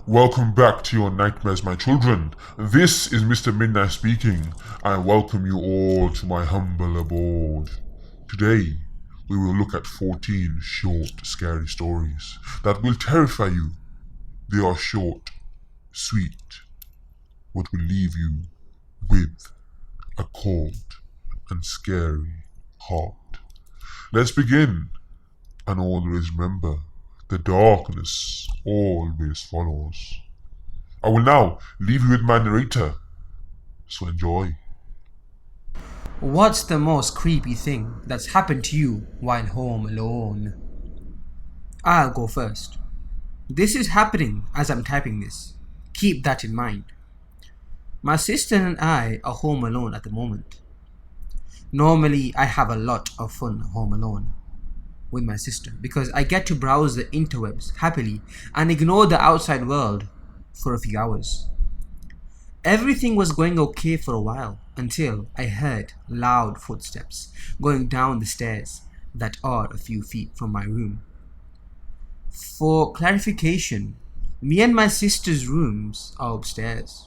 Welcome back to your nightmares, my children. This is Mr. Midnight speaking. I welcome you all to my humble abode. Today, we will look at 14 short, scary stories that will terrify you. They are short, sweet, but will leave you with a cold and scary heart. Let's begin, and always remember, the darkness always follows. I will now leave you with my narrator, so enjoy. What's the most creepy thing that's happened to you while home alone? I'll go first. This is happening as I'm typing this. Keep that in mind. My sister and I are home alone at the moment. Normally, I have a lot of fun home alone with my sister because I get to browse the interwebs happily and ignore the outside world for a few hours. Everything was going okay for a while until I heard loud footsteps going down the stairs that are a few feet from my room. For clarification, me and my sister's rooms are upstairs.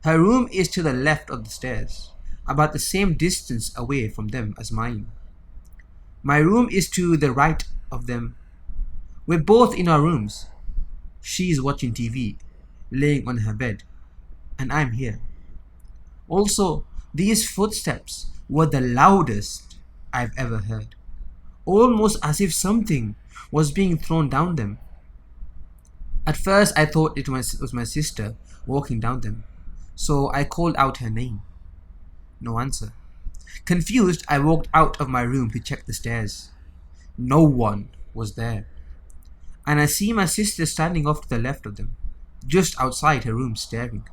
Her room is to the left of the stairs, about the same distance away from them as mine. My room is to the right of them. We're both in our rooms. She's watching TV, laying on her bed, and I'm here. Also, these footsteps were the loudest I've ever heard, almost as if something was being thrown down them. At first, I thought it was my sister walking down them, so I called out her name. No answer. Confused, I walked out of my room to check the stairs. No one was there. And I see my sister standing off to the left of them, just outside her room staring.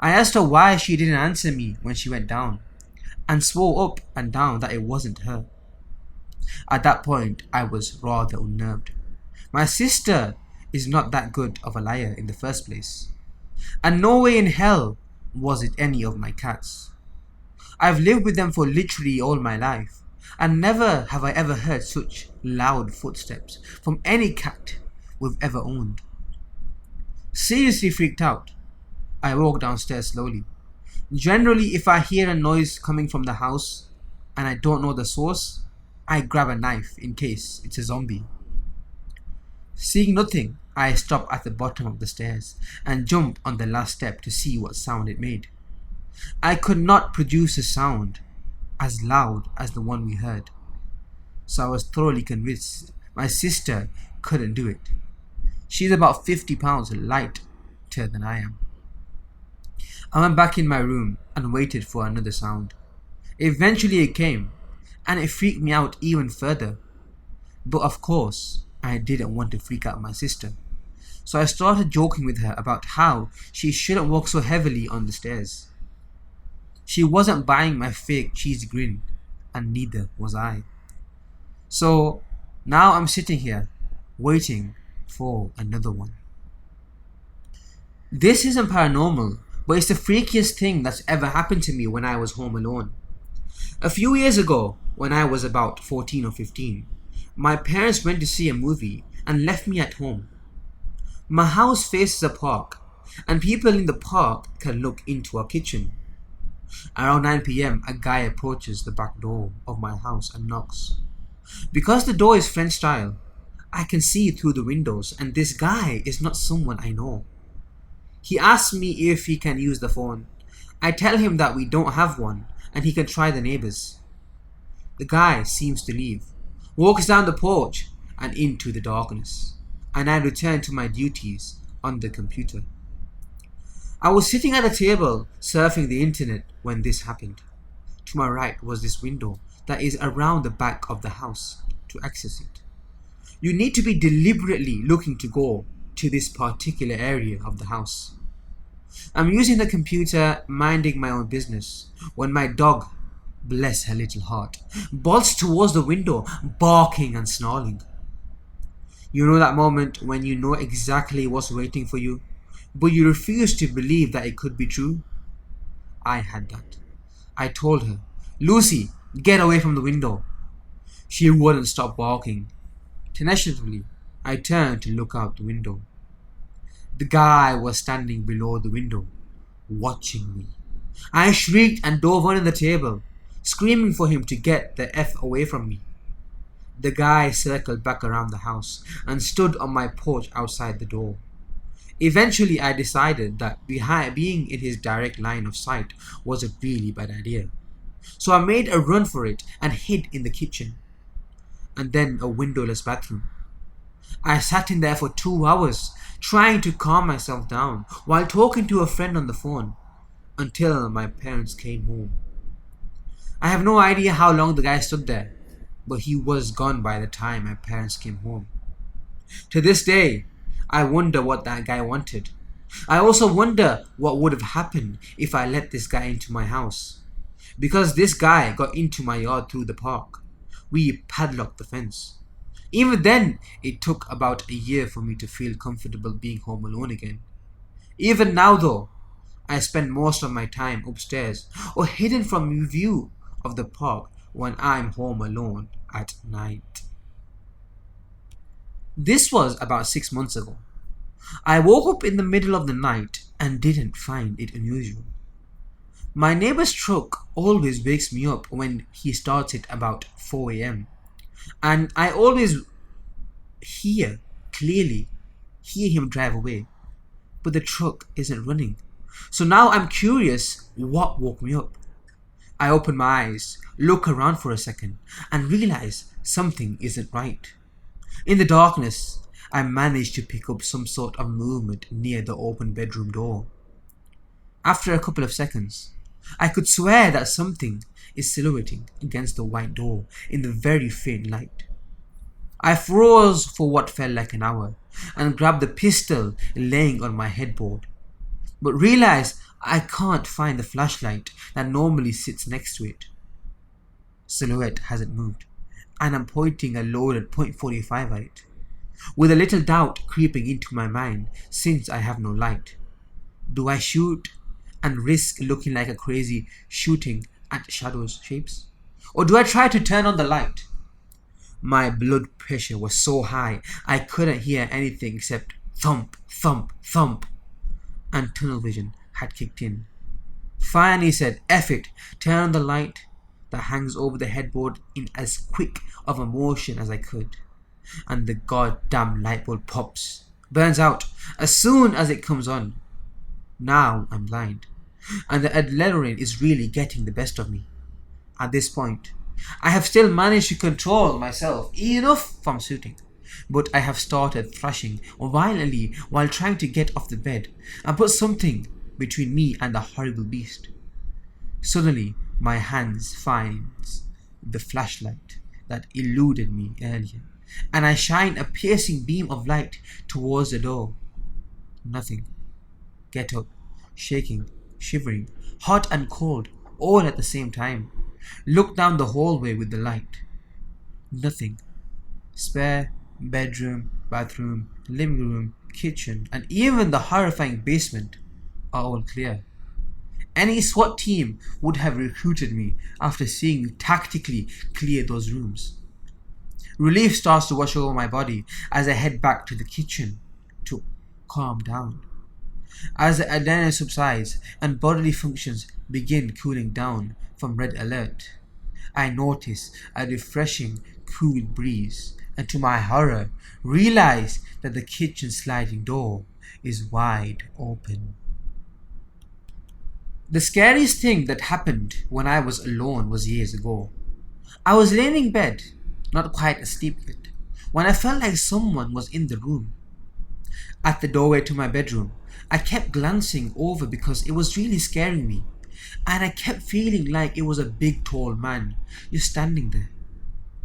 I asked her why she didn't answer me when she went down, and swore up and down that it wasn't her. At that point, I was rather unnerved. My sister is not that good of a liar in the first place, and no way in hell was it any of my cats. I've lived with them for literally all my life, and never have I ever heard such loud footsteps from any cat we've ever owned. Seriously freaked out, I walk downstairs slowly. Generally, if I hear a noise coming from the house and I don't know the source, I grab a knife in case it's a zombie. Seeing nothing, I stop at the bottom of the stairs and jump on the last step to see what sound it made. I could not produce a sound as loud as the one we heard, so I was thoroughly convinced my sister couldn't do it. She's about 50 pounds lighter than I am. I went back in my room and waited for another sound. Eventually it came, and it freaked me out even further. But of course, I didn't want to freak out my sister, so I started joking with her about how she shouldn't walk so heavily on the stairs. She wasn't buying my fake cheesy grin, and neither was I. So now I'm sitting here, waiting for another one. This isn't paranormal, but it's the freakiest thing that's ever happened to me when I was home alone. A few years ago, when I was about 14 or 15, my parents went to see a movie and left me at home. My house faces a park, and people in the park can look into our kitchen. Around 9 p.m, a guy approaches the back door of my house and knocks. Because the door is French style, I can see through the windows, and this guy is not someone I know. He asks me if he can use the phone. I tell him that we don't have one and he can try the neighbors. The guy seems to leave, walks down the porch and into the darkness, and I return to my duties on the computer. I was sitting at a table surfing the internet when this happened. To my right was this window that is around the back of the house. To access it, you need to be deliberately looking to go to this particular area of the house. I'm using the computer, minding my own business, when my dog, bless her little heart, bolts towards the window, barking and snarling. You know that moment when you know exactly what's waiting for you, but you refuse to believe that it could be true? I had that. I told her, "Lucy, get away from the window." She wouldn't stop barking. Tentatively, I turned to look out the window. The guy was standing below the window, watching me. I shrieked and dove under the table, screaming for him to get the F away from me. The guy circled back around the house and stood on my porch outside the door. Eventually, I decided that being in his direct line of sight was a really bad idea. So I made a run for it and hid in the kitchen, and then a windowless bathroom. I sat in there for 2 hours, trying to calm myself down while talking to a friend on the phone, until my parents came home. I have no idea how long the guy stood there, but he was gone by the time my parents came home. To this day, I wonder what that guy wanted. I also wonder what would have happened if I let this guy into my house. Because this guy got into my yard through the park, we padlocked the fence. Even then, it took about a year for me to feel comfortable being home alone again. Even now though, I spend most of my time upstairs or hidden from view of the park when I'm home alone at night. This was about 6 months ago. I woke up in the middle of the night and didn't find it unusual. My neighbor's truck always wakes me up when he starts it about 4 a.m. and I always clearly hear him drive away, but the truck isn't running. So now I'm curious what woke me up. I open my eyes, look around for a second, and realize something isn't right. In the darkness, I managed to pick up some sort of movement near the open bedroom door. After a couple of seconds, I could swear that something is silhouetting against the white door in the very faint light. I froze for what felt like an hour and grabbed the pistol laying on my headboard, but realized I can't find the flashlight that normally sits next to it. Silhouette hasn't moved, and I'm pointing a loaded .45 at it, with a little doubt creeping into my mind since I have no light. Do I shoot and risk looking like a crazy shooting at shadows shapes? Or do I try to turn on the light? My blood pressure was so high I couldn't hear anything except thump, thump, thump, and tunnel vision had kicked in. Finally said, F it, turn on the light that hangs over the headboard in as quick of a motion as I could. And the goddamn light bulb pops, burns out as soon as it comes on. Now I'm blind, and the adrenaline is really getting the best of me. At this point, I have still managed to control myself enough from shooting, but I have started thrashing violently while trying to get off the bed and put something between me and the horrible beast. Suddenly, my hands finds the flashlight that eluded me earlier, and I shine a piercing beam of light towards the door. Nothing. Get up, shaking, shivering, hot and cold, all at the same time. Look down the hallway with the light. Nothing. Spare bedroom, bathroom, living room, kitchen, and even the horrifying basement are all clear. Any SWAT team would have recruited me after seeing me tactically clear those rooms. Relief starts to wash over my body as I head back to the kitchen to calm down. As the adrenaline subsides and bodily functions begin cooling down from red alert, I notice a refreshing, cool breeze, and to my horror, realize that the kitchen sliding door is wide open. The scariest thing that happened when I was alone was years ago. I was laying in bed, not quite asleep yet, when I felt like someone was in the room. At the doorway to my bedroom, I kept glancing over because it was really scaring me, and I kept feeling like it was a big tall man just standing there.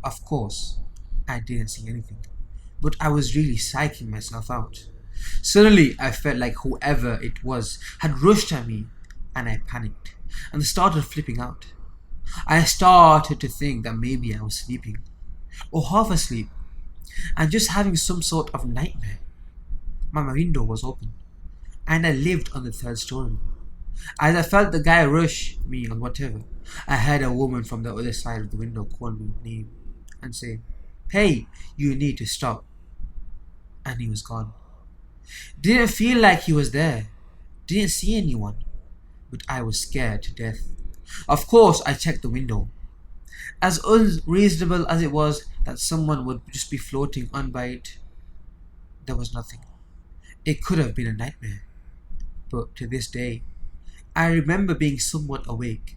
Of course, I didn't see anything, but I was really psyching myself out. Suddenly, I felt like whoever it was had rushed at me, and I panicked and started flipping out. I started to think that maybe I was sleeping, or half asleep, and just having some sort of nightmare. My window was open, and I lived on the 3rd story. As I felt the guy rush me or whatever, I heard a woman from the other side of the window call me name and say, "Hey, you need to stop." And he was gone. Didn't feel like he was there. Didn't see anyone. But I was scared to death. Of course, I checked the window. As unreasonable as it was that someone would just be floating on by it, there was nothing. It could have been a nightmare. But to this day, I remember being somewhat awake,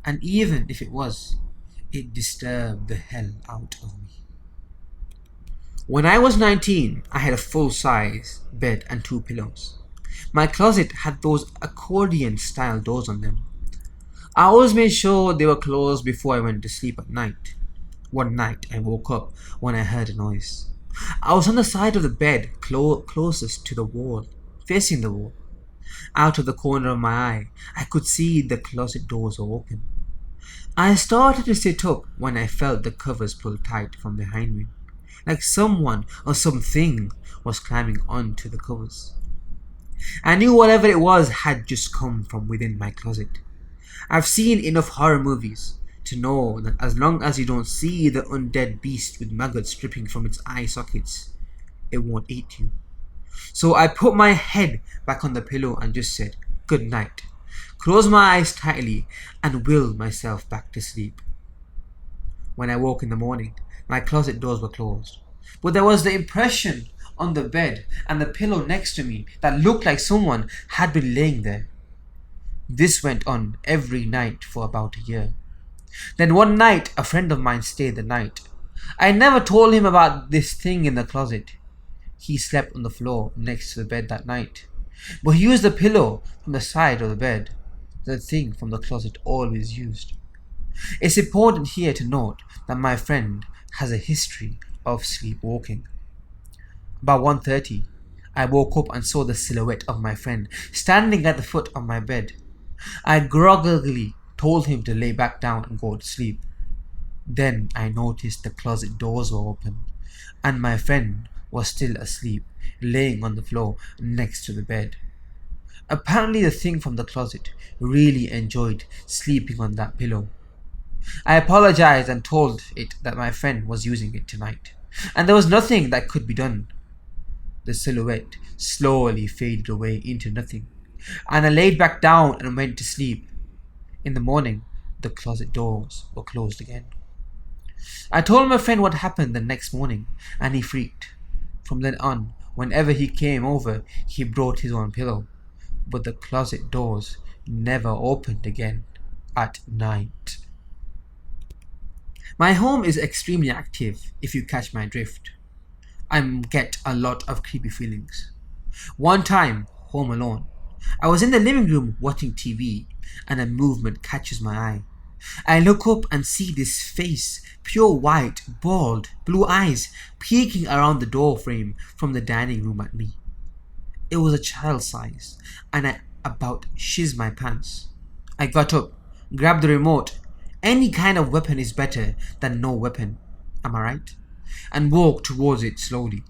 and even if it was, it disturbed the hell out of me. When I was 19, I had a full-size bed and 2 pillows. My closet had those accordion-style doors on them. I always made sure they were closed before I went to sleep at night. One night, I woke up when I heard a noise. I was on the side of the bed closest to the wall, facing the wall. Out of the corner of my eye, I could see the closet doors were open. I started to sit up when I felt the covers pulled tight from behind me, like someone or something was climbing onto the covers. I knew whatever it was had just come from within my closet. I've seen enough horror movies to know that as long as you don't see the undead beast with maggots dripping from its eye sockets, it won't eat you. So I put my head back on the pillow and just said, "Good night," closed my eyes tightly and willed myself back to sleep. When I woke in the morning, my closet doors were closed, but there was the impression on the bed and the pillow next to me that looked like someone had been laying there. This went on every night for about a year. Then one night, a friend of mine stayed the night. I never told him about this thing in the closet. He slept on the floor next to the bed that night, but he used the pillow from the side of the bed, the thing from the closet always used. It's important here to note that my friend has a history of sleepwalking. About 1:30, I woke up and saw the silhouette of my friend standing at the foot of my bed. I groggily told him to lay back down and go to sleep. Then I noticed the closet doors were open, and my friend was still asleep, laying on the floor next to the bed. Apparently the thing from the closet really enjoyed sleeping on that pillow. I apologized and told it that my friend was using it tonight, and there was nothing that could be done. The silhouette slowly faded away into nothing, and I laid back down and went to sleep. In the morning, the closet doors were closed again. I told my friend what happened the next morning, and he freaked. From then on, whenever he came over, he brought his own pillow, but the closet doors never opened again at night. My home is extremely active, if you catch my drift. I get a lot of creepy feelings. One time, home alone, I was in the living room watching TV, and a movement catches my eye. I look up and see this face, pure white, bald, blue eyes, peeking around the door frame from the dining room at me. It was a child's size, and I about shiz my pants. I got up, grabbed the remote. Any kind of weapon is better than no weapon, am I right? And walked towards it slowly.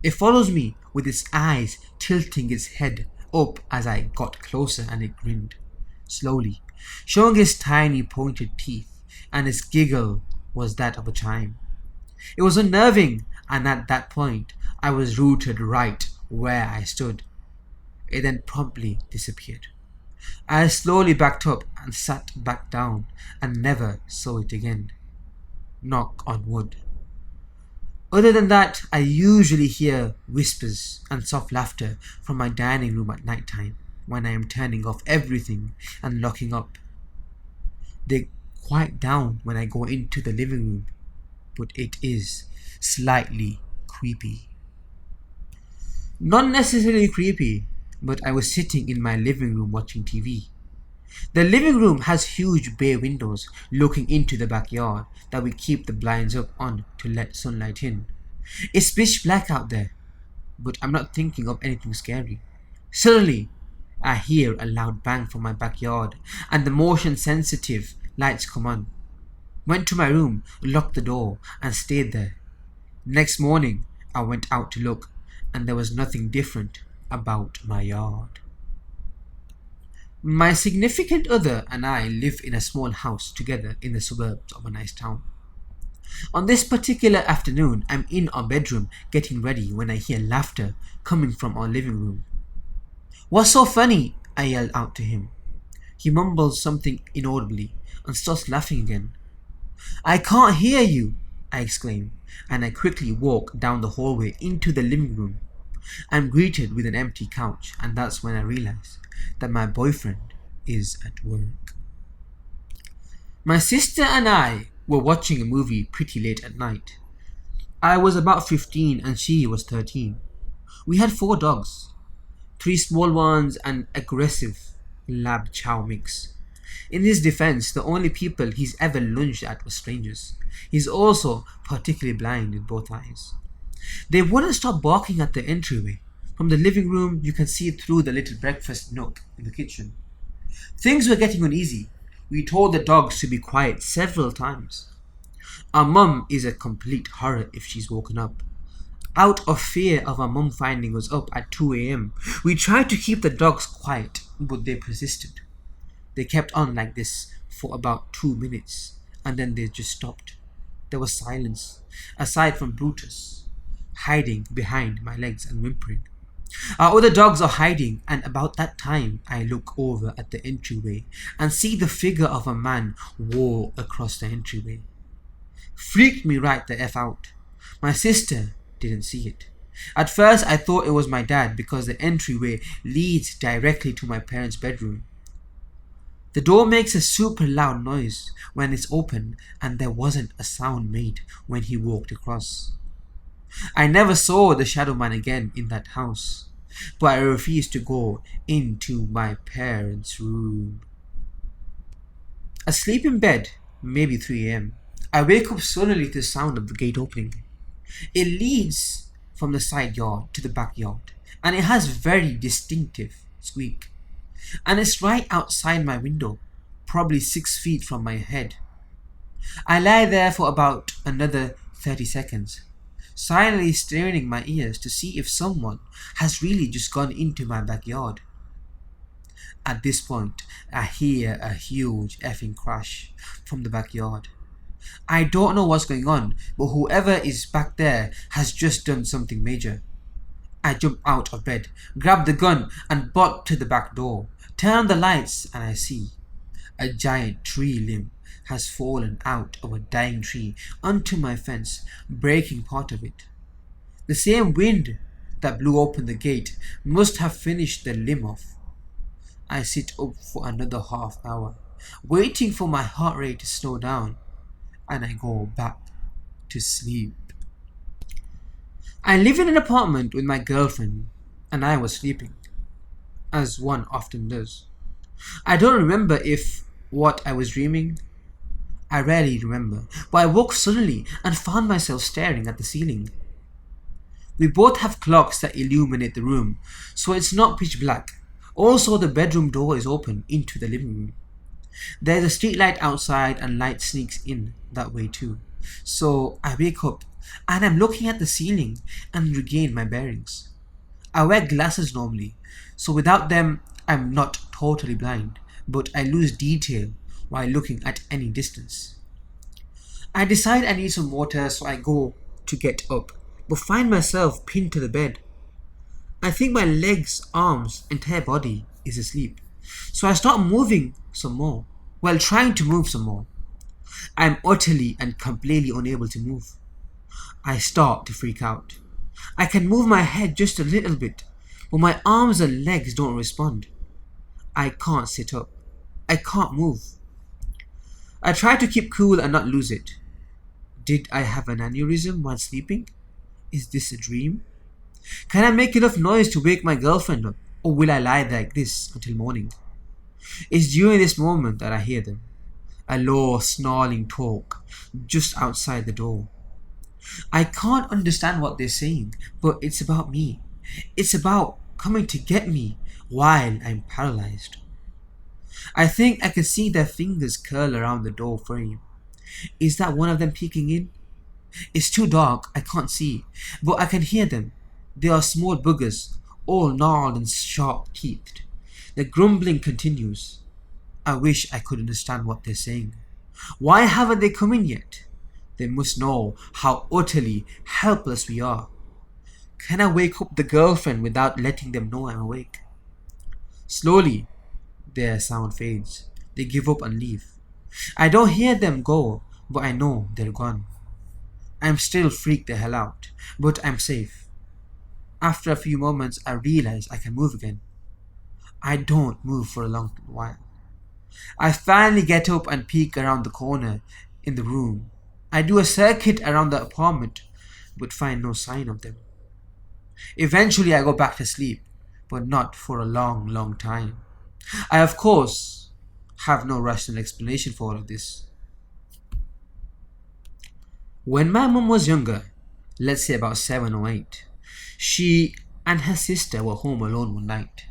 It follows me with its eyes tilting its head up as I got closer, and it grinned, slowly, showing its tiny pointed teeth, and its giggle was that of a chime. It was unnerving, and at that point I was rooted right where I stood. It then promptly disappeared. I slowly backed up and sat back down and never saw it again. Knock on wood. Other than that, I usually hear whispers and soft laughter from my dining room at night time when I am turning off everything and locking up. They quiet down when I go into the living room, but it is slightly creepy. Not necessarily creepy, but I was sitting in my living room watching TV. The living room has huge bay windows looking into the backyard that we keep the blinds up on to let sunlight in. It's pitch black out there, but I'm not thinking of anything scary. Suddenly, I hear a loud bang from my backyard, and the motion sensitive lights come on. Went to my room, locked the door, and stayed there. Next morning, I went out to look, and there was nothing different about my yard. My significant other and I live in a small house together in the suburbs of a nice town. On this particular afternoon, I'm in our bedroom getting ready when I hear laughter coming from our living room. "What's so funny?" I yelled out to him. He mumbles something inaudibly and starts laughing again. "I can't hear you!" I exclaim, and I quickly walk down the hallway into the living room. I'm greeted with an empty couch, and that's when I realize that my boyfriend is at work. My sister and I were watching a movie pretty late at night. I was about 15 and she was 13. We had 4 dogs, 3 small ones and aggressive lab chow mix. In his defense, the only people he's ever lunged at were strangers. He's also particularly blind in both eyes. They wouldn't stop barking at the entryway. From the living room, you can see through the little breakfast nook in the kitchen. Things were getting uneasy. We told the dogs to be quiet several times. Our mum is a complete horror if she's woken up. Out of fear of our mum finding us up at 2 a.m., we tried to keep the dogs quiet, but they persisted. They kept on like this for about 2 minutes, and then they just stopped. There was silence, aside from Brutus, hiding behind my legs and whimpering. Our other dogs are hiding, and about that time I look over at the entryway and see the figure of a man walk across the entryway. Freaked me right the F out. My sister didn't see it. At first I thought it was my dad because the entryway leads directly to my parents' bedroom. The door makes a super loud noise when it's open, and there wasn't a sound made when he walked across. I never saw the shadow man again in that house, but I refused to go into my parents' room. Asleep in bed, maybe 3 a.m., I wake up suddenly to the sound of the gate opening. It leads from the side yard to the backyard, and it has very distinctive squeak. And it's right outside my window, probably 6 feet from my head. I lie there for about another 30 seconds, silently straining my ears to see if someone has really just gone into my backyard. At this point, I hear a huge effing crash from the backyard. I don't know what's going on, but whoever is back there has just done something major. I jump out of bed, grab the gun, and bolt to the back door. Turn on the lights, and I see a giant tree limb has fallen out of a dying tree onto my fence, breaking part of it. The same wind that blew open the gate must have finished the limb off. I sit up for another half hour, waiting for my heart rate to slow down, and I go back to sleep. I live in an apartment with my girlfriend, and I was sleeping, as one often does. I don't remember if what I was dreaming. I rarely remember, but I woke suddenly and found myself staring at the ceiling. We both have clocks that illuminate the room, so it's not pitch black. Also, the bedroom door is open into the living room. There's a street light outside and light sneaks in that way too. So I wake up and I'm looking at the ceiling and regain my bearings. I wear glasses normally, so without them I'm not totally blind, but I lose detail while looking at any distance. I decide I need some water, so I go to get up, but find myself pinned to the bed. I think my legs, arms, entire body is asleep, so I start moving some more, while trying to move some more. I am utterly and completely unable to move. I start to freak out. I can move my head just a little bit, but my arms and legs don't respond. I can't sit up. I can't move. I try to keep cool and not lose it. Did I have an aneurysm while sleeping? Is this a dream? Can I make enough noise to wake my girlfriend up, or will I lie like this until morning? It's during this moment that I hear them. A low, snarling talk just outside the door. I can't understand what they're saying, but it's about me. It's about coming to get me while I'm paralyzed. I think I can see their fingers curl around the door frame. Is that one of them peeking in? It's too dark, I can't see, but I can hear them. They are small boogers, all gnarled and sharp-teethed. The grumbling continues. I wish I could understand what they're saying. Why haven't they come in yet? They must know how utterly helpless we are. Can I wake up the girlfriend without letting them know I'm awake? Slowly, their sound fades. They give up and leave. I don't hear them go, but I know they're gone. I'm still freaked the hell out, but I'm safe. After a few moments, I realize I can move again. I don't move for a long while. I finally get up and peek around the corner in the room. I do a circuit around the apartment, but find no sign of them. Eventually, I go back to sleep, but not for a long time. I, of course, have no rational explanation for all of this. When my mum was younger, let's say about 7 or 8, she and her sister were home alone one night.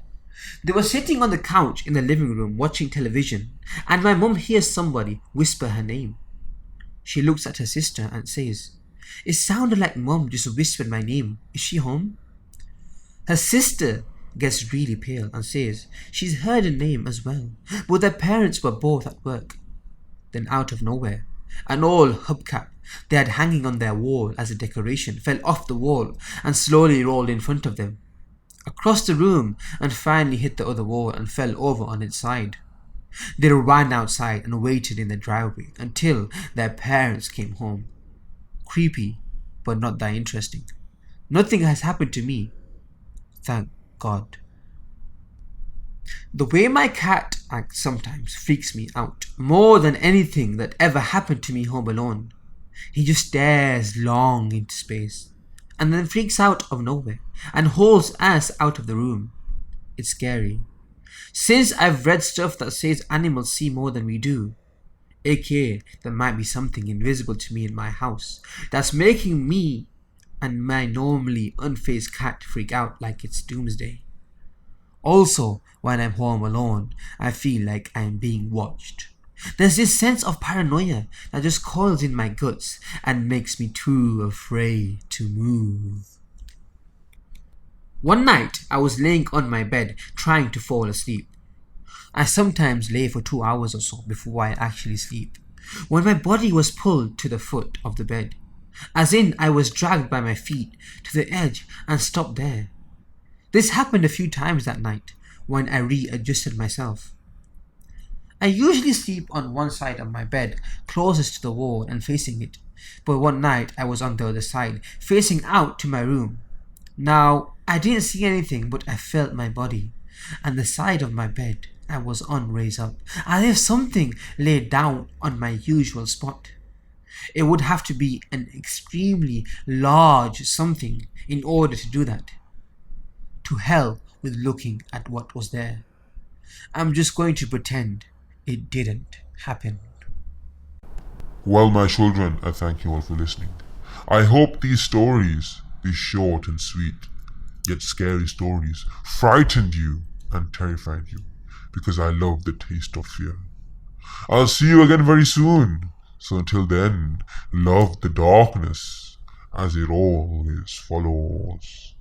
They were sitting on the couch in the living room watching television, and my mum hears somebody whisper her name. She looks at her sister and says, "It sounded like Mum just whispered my name. Is she home?" Her sister gets really pale and says she's heard a name as well, but their parents were both at work. Then out of nowhere, an old hubcap they had hanging on their wall as a decoration fell off the wall and slowly rolled in front of them, across the room, and finally hit the other wall and fell over on its side. They ran outside and waited in the driveway until their parents came home. Creepy, but not that interesting. Nothing has happened to me. Thank God. The way my cat acts sometimes freaks me out more than anything that ever happened to me home alone. He just stares long into space and then freaks out of nowhere and hauls us out of the room. It's scary. Since I've read stuff that says animals see more than we do, aka there might be something invisible to me in my house that's making me and my normally unfazed cat freak out like it's doomsday. Also, when I'm home alone, I feel like I'm being watched. There's this sense of paranoia that just coils in my guts and makes me too afraid to move. One night, I was laying on my bed trying to fall asleep. I sometimes lay for 2 hours or so before I actually sleep, when my body was pulled to the foot of the bed, as in I was dragged by my feet to the edge and stopped there. This happened a few times that night when I readjusted myself. I usually sleep on one side of my bed, closest to the wall and facing it, but one night I was on the other side, facing out to my room. Now, I didn't see anything, but I felt my body, and the side of my bed I was on raised up, as if something lay down on my usual spot. It would have to be an extremely large something in order to do that. To hell with looking at what was there. I'm just going to pretend it didn't happen. Well, my children, I thank you all for listening. I hope these stories, these short and sweet, yet scary stories, frightened you and terrified you, because I love the taste of fear. I'll see you again very soon. So until then, love the darkness as it always follows.